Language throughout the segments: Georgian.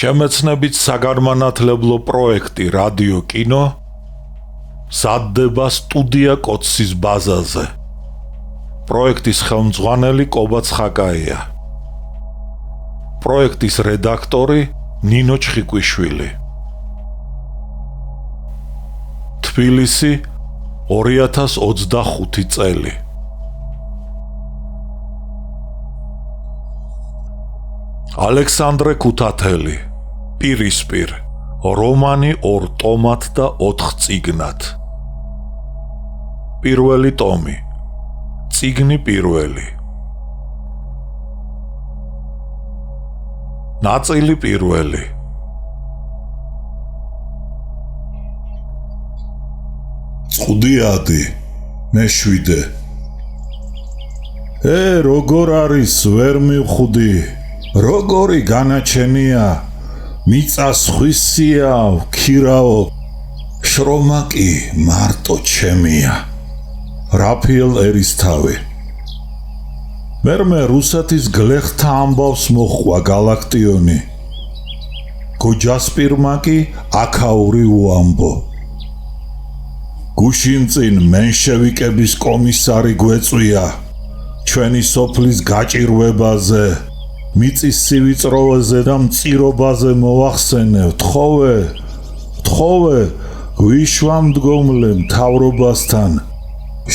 შემეცნებით საგანმანათლებლო პროექტი რადიო კინო მზადდება სტუდია კოცის ბაზაზე. პროექტის ხელმძღვანელი კობა ცხაკაია. პროექტის რედაქტორი ნინო ჩხიკვიშვილი. თბილისი 2025 წელი. ალექსანდრე ქუთათელი, პირისპირ, რომანი 2 ტომად და 4 წიგნად. პირველი ტომი, წიგნი პირველი. ნაწილი პირველი. წვდიადი, მე-7. როგორ არის, ვერ მივხვდი. როგორი განაჩენია, მიწას ხვისია, ვქირაო, შრომა კი მარტო ჩემია. რაფიელ ერისთავი. მერმე რუსეთის გლეხთა ამბავს მოხვა გალაქტიონი. გოჯასპირმა კი აქაური უამბო. გუშინწინ მენშევიკების კომისარი გვეწვია ჩვენი სოფლის გაჭირვებაზე, მიწის სივიწროვეზე და მწირობაზე მოახსენე. თხოვე გვიშვამდგომლე მთავრობასთან.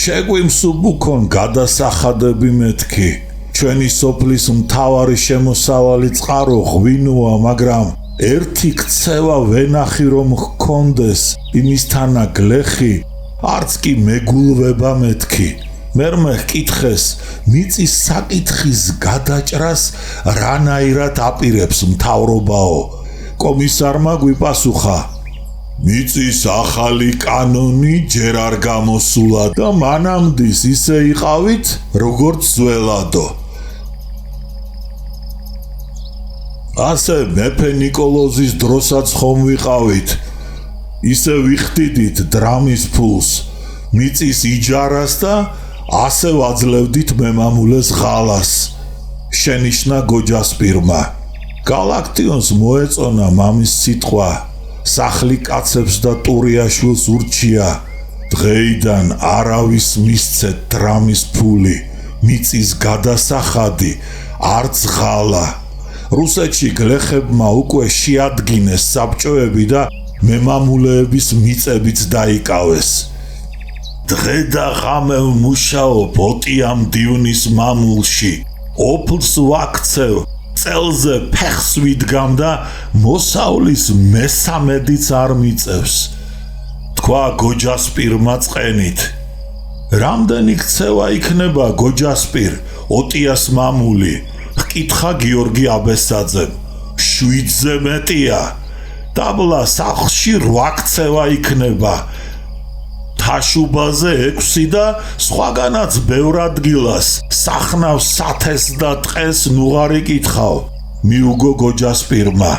შეგვიმსუბუქონ გადასახადები მეთქი. ჩვენი სოფლის მთავარი შემოსავალი წყარო ღვინოა, მაგრამ ერთი ქცევა ვენახი რომ ჰქონდეს იმისთანა გლეხი, არც კი მეგულვება მეთქი. მერმე ჰკითხეს, მიწის საკითხის გადაჭრას რანაირად აპირებს მთავრობაო. კომისარმა გვიპასუხა, მიწის ახალი კანონი ჯერ არ გამოსულა და მანამდის ისე იყავით, როგორც ძველადო. ასე მეფე ნიკოლოზის დროსაც ხომ ვიყავით, ისე ვიხდიდით დრამის ფულს, მიწის იჯარას და ასე ვაძლევდით მემამულეს ღალას. შენიშნა გოჯასპირმა. გალაქტიონს მოეწონა მამის სიტყვა, სახლი კაცებს და ტურიაშვილს ურჩია. დღეიდან არავის მისცეთ დრამის ფული, მიწის გადასახადი, არც ღალა. რუსეთში გლეხებმა უკვე შეადგინეს საბჭოები და მემამულეების მიწებიც დაიკავეს. დღე და ღამე ვმუშაობ ოტიამ დიუნის მამულში, ოფლს ვაქცევ, წელზე ფეხს ვიდგამ და მოსავლის მესამედიც არ მიწევს. თქვა გოჯასპირმა წყენით. რამდენი ქცევა იქნება გოჯასპირ, ოტიას მამული? ჰკითხა გიორგი აბესაძემ. 7-ზე მეტია. დაბლა სახლში 8 ქცევა იქნება. თაშუბაზე 6 და სხვაგანაც ბევრ ადგილას სახნავს სათეს და ტყეს ნუღარი კითხავ. მიუგო გოჯასპირმა.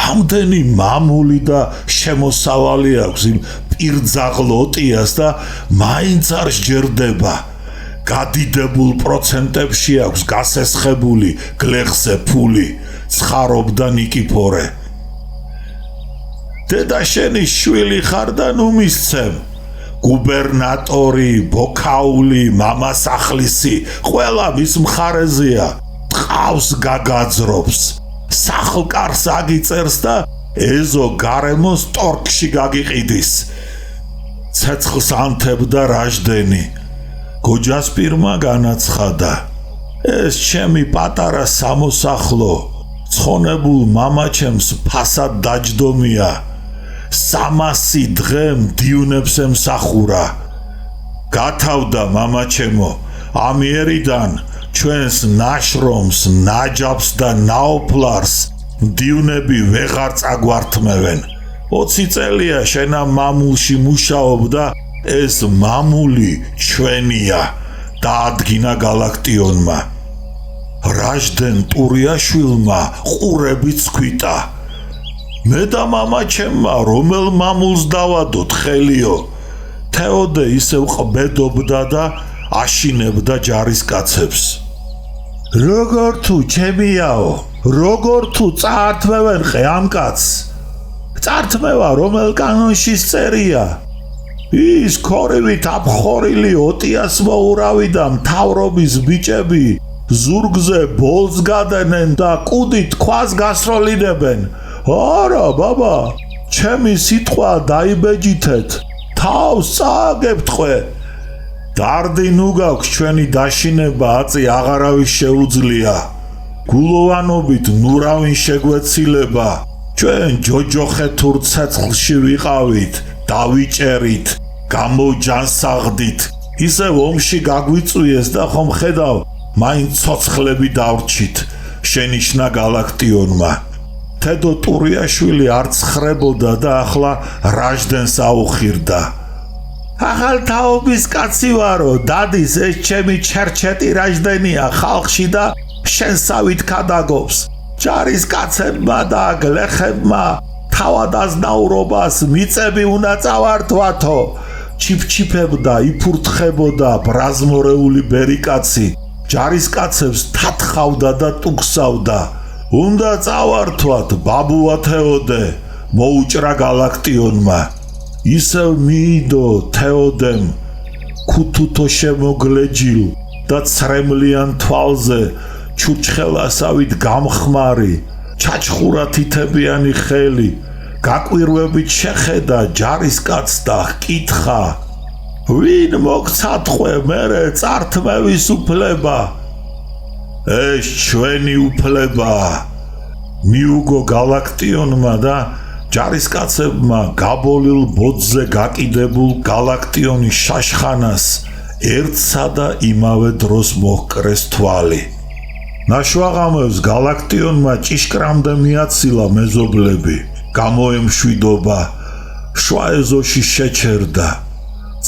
ამდენი მამული და შემოსავალი აქვს იმ პირძაღლ ოტიას და მაინც არ სჯერდება. გადიდებულ პროცენტებში აქვს გასესხებული გლეხზე ფული, ცხარობდა ნიკიფორე. დედა შენი შვილი ხარ და ნუ მისცემ. გუბერნატორი, ბოქაული, მამასახლისი, ყველა მის მხარეზეა. ტყავს გაგაძრობს, სახლკარს აგიწერს და ეზო გარემოს ტორქში გაგიყიდის. ცეცხლს ანთებდა რაჟდენი. გოჯასპირმა განაცხადა, ეს ჩემი პატარა სამოსახლო, ცხონებულ მამაჩემს ფასად დაჯდომია. 300 დღე მდიუნებს ემსახურა. გათავდა მამაჩემო, ამიერიდან ჩვენს ნაშრომს, ნაჯაფს და ნაოფლარს მდიუნები ვეღარ წაგვართმევენ. 20 წელია შენ ამ მამულში მუშაობ და ეს მამული ჩვენია, დაადგინა გალაქტიონმა. რაჟდენ ტურიაშვილმა ყურებიც ქვიტა. მე და მამაჩემმა რომელ მამულს დავადოთ ხელიო? თეოდე ისევ ყბედობდა და აშინებდა ჯარისკაცებს. როგორ თუ ჩემიაო, როგორ თუ წაართმევენ ხე ამ კაცს? წართმევა რომელ კანონში წერია? ის ქორივით აფხორილი ოტიას მოურავი და მთავრობის ბიჭები ზურგზე ბოლს გადენენ და კუდით ქვას გასროლინებენ. არა ბაბა, ჩემი სიტყვა დაიბეჯითეთ, თავს წააგებთ ყვე. დარდი ნუ გაქვს ჩვენი დაშინება აწი აღარავის შეუძლია. გულოვანობით ნურავინ შეგვეცილება. ჩვენ ჯოჯოხეთურ ცეცხლში ვიყავით, დავიჭერით, გამოჯანსაღდით. ისევ ომში გაგვიწვიეს და ხომ ხედავ, მაინც ცოცხლები დავრჩით. შენიშნა გალაქტიონმა. თედო ტურიაშვილი არ ცხრებოდა და ახლა რაჟდენს აუხირდა. ახალ თაობის კაცი ვარო, დადის ეს ჩემი ჩერჩეტი რაჟდენია ხალხში და შენსავით ქადაგობს. ჯარისკაცებმა და გლეხებმა თავად აზნაურობას მიწები უნდა წავართვათო. ჩიფჩიფებდა, იფურთხებოდა ბრაზმორეული ბერიკაცი. ჯარისკაცებს თათხავდა და ტუქსავდა. უნდა წავართვათ ბაბუა თეოდე, მოუჭრა გალაქტიონმა. ისევ მიიდო თეოდემ ქუთუთო შემოგლეჯილ და ცრემლიან თვალზე ჩურჩხელასავით გამხმარი, ჩაჩხურათითებიანი ხელი, გაკვირვებით შეხედა ჯარისკაცს და ჰკითხა: ვინ მოგცათხყვე მერე წართმევის უფლება? ეს ჩვენი უფლებაა. მიუგო გალაქტიონმა და ჯარისკაცებმა გაბოლილ ბოძზე გაკიდებულ გალაქტიონის შაშხანას ერთსა და იმავე დროს მოჰკრეს თვალი. ნაშვაღამევს გალაქტიონმა ჭიშკრამდე მიაცილა მეზობლები, გამოემშვიდობა, შვა ეზოში შეჩერდა.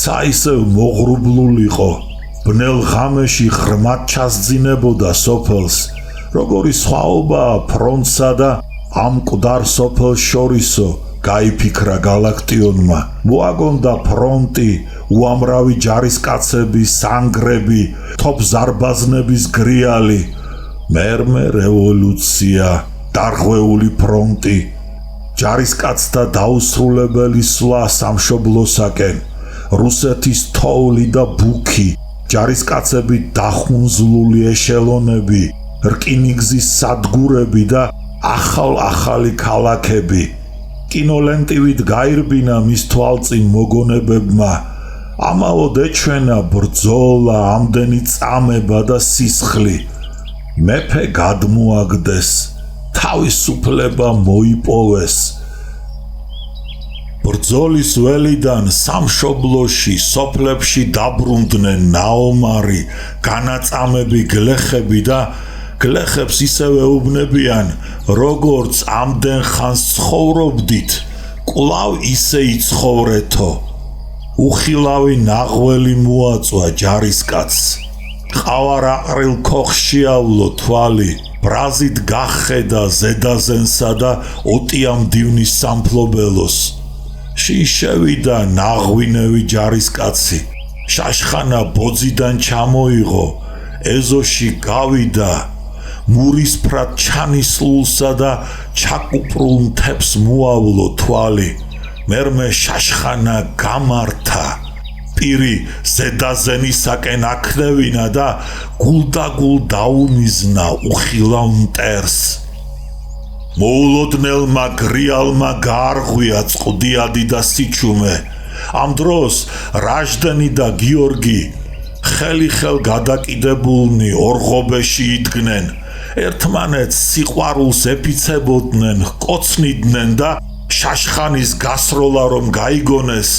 ცა ისევ მოღრუბლულიყო, ბნელ ღამეში ღრმად ჩასძინებოდა სოფელს, როგორი სხვაობაა ფრონტსა და ამ მკვდარ სოფელს შორისო, გაიფიქრა გალაქტიონმა. მოაგონდა ფრონტი, უამრავი ჯარისკაცები, სანგრები, თოფზარბაზნების გრიალი. მერმე რევოლუცია, დარღვეული ფრონტი, ჯარისკაცთა დაუსრულებელი სვლა სამშობლოსაკენ, რუსეთის თოვლი და ბუქი, ჯარისკაცები დახუნზლული ეშელონები, რკინიგზის სადგურები და ახალი ქალაქები. კინოლენტივით გაირბინა მის თვალწინ მოგონებებმა. ამაოდ ეჩვენა ბრძოლა, ამდენი წამება და სისხლი. მეფე გადმოაგდეს, თავისუფლება მოიპოვეს. ბრძოლის ველიდან სამშობლოში, სოფლებში დაბრუნდნენ ნაომარი, განაწამები გლეხები და გლეხებს ისევე უბნებიან, როგორც ამდენ ხანს ცხოვრობდით, კვლავ ისე იცხოვრეთო. უხილავი ნაღველი მოაწვა ჯარისკაცს. ყავარაყრილ ქოხშიავლო თვალი, ბრაზით გახედა ზედაზენსა და ოტიამდივნის სამფლობელოს. შიშევიდა ნაღვინევი ჯარისკაცი, შაშხანა ბოძიდან ჩამოიღო, ეზოში გავიდა, მურისფრად ჩანისლულსა და ჩაკუპრულ მთებს მოავლო თვალი. მერმე შაშხანა გამართა, პირი ზედაზენისაკენ აქნევინა და გულდაგულ დაუმიზნა უხილავ მტერს. მოულოდნელმა გრიალმა გაარღვია წყდიადი და სიჩუმე. ამ დროს რაჟდენი და გიორგი ხელი-ხელ გადაკიდებულნი ორღობეში იდგნენ, ერთმანეთს სიყვარულს ეფიცებოდნენ, ჰკოცნიდნენ და შაშხანის გასროლა რომ გაიგონეს,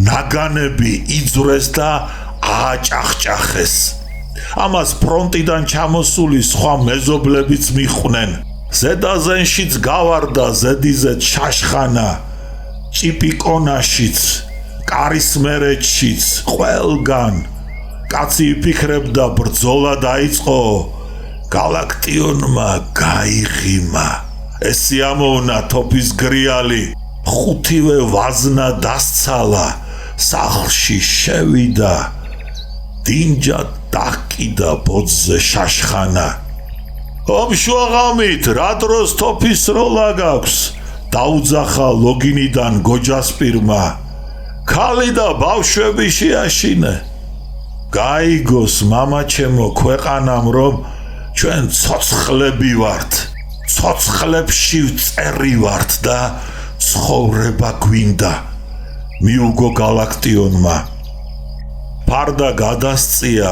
ნაგანები იძვრეს და ააჭახჭახეს. ამას ფრონტიდან ჩამოსული სხვა მეზობლებიც მიხვდნენ. ზედაზენშიც გავარდა ზედიზეთ შაშხანა, ჭიპიკონაშიც, კარისმერეთშიც, ყველგან. კაცი იფიქრებდა ბრძოლა დაიწყო, გალაქტიონმა გაიღიმა. ეს სიამოვნა თოფის გრიალი, ხუთივე ვაზნა დასცალა, სახლში შევიდა, დინჯად დაკიდა ბოძზე შაშხანა. ომშუაღამით რა დროს თოფის როლა გაქვს დაუძახა ლოგინიდან გოჯასპირმა ქალი და ბავშვები შეაშინე გაიგოს მამაჩემო ქვეყანამ რომ ჩვენ ცოცხლები ვართ ცოცხლებში ვწერი ვართ და ცხოვრება გვინდა მიუგო გალაქტიონმა ფარდა გადასწია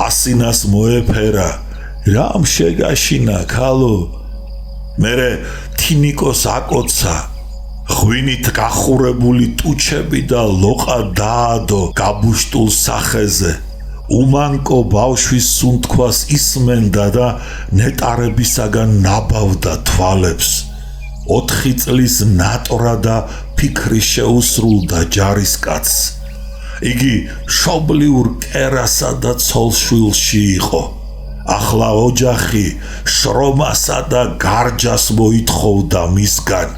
ასინას მოეფერა რამ შეგაშინა ქალო მერე თინიკოს აკოცა ღვინით გახურებული ტუჩები და ლოყა დაადო გაბუშტულ სახეზე უმანკო ბავშვის სუნთქვას ისმენდა და ნეტარებისაგან ნაბავდა თვალებს 4 წლის ნატრა და ფიქრი შეუსრულდა ჯარისკაცს იგი შობლიურ კერასა და ცოლშვილში იყო ახლა ოჯახი შრომასა და გარჯას მოითხოვდა მისგან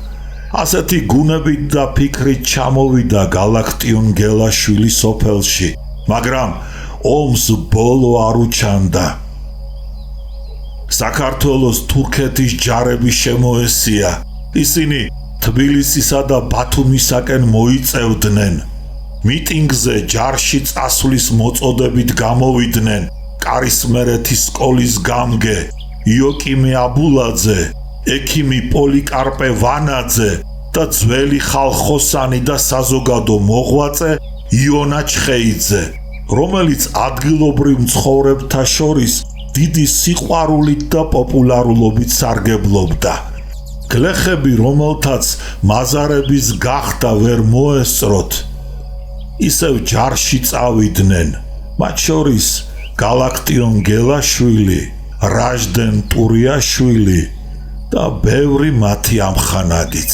ასეთი გუნებით და ფიქრით ჩამოვიდა გალაქტიონ გელაშვილი სოფელში მაგრამ ომს ბოლო არ უჩანდა საქართველოს თურქეთის ჯარები შემოესია ისინი თბილისისა და ბათუმისაკენ მოიწევდნენ მიტინგზე ჯარში წასვლის მოწოდებით გამოვიდნენ კარისმერეთის სკოლის გამგე იოკიმე აბულაძე ექიმი პოლიკარპე ვანაძე და ძველი ხალხოსანი და საზოგადო მოღვაწე იონა ჩხეიძე რომელიც ადგილობრივ მცხოვრებთა შორის დიდი სიყვარულით და პოპულარულობით სარგებლობდა გლეხები რომელთაც მაზარების გახდა ვერ მოესწროთ ისევ ჯარში წავიდნენ მათ შორის გალაქტიონ გელაშვილი რაჟდენ ტურიაშვილი და ბევრი მათი ამხანაგიც